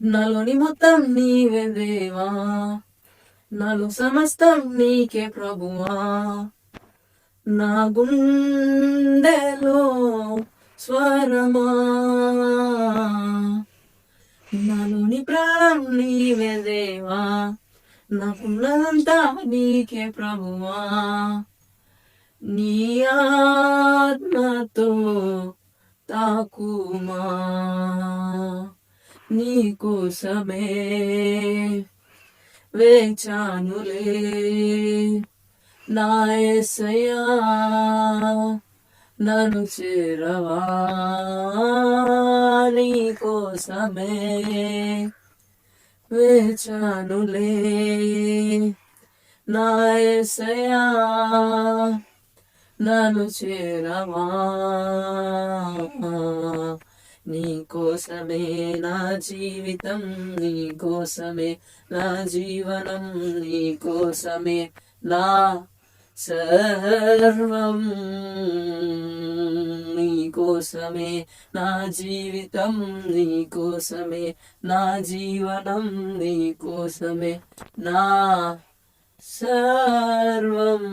నాలోని మొత్తం నీవే దేవా, నాలో సమస్తం నీకే ప్రభువా. నా గుండెలో స్వరమా, నాలోని ప్రాణం నీవే దేవా, నాకున్నదంతా నీకే ప్రభువా. నీ ఆత్మతో తాకుమా, నీ కోసమే వేచానులే నా యేసయ్యా. నన్ను చేరవా, నీ కోసమే వేచానులే నా యేసయ్యా. నన్ను చేరవా, నీ కోసమే నా జీవితం, నీ కోసమే నా జీవనం, నీ కోసమే నా సర్వం. నీ కోసమే నా జీవితం, నీ కోసమే నా జీవనం, నీ కోసమే నా సర్వం.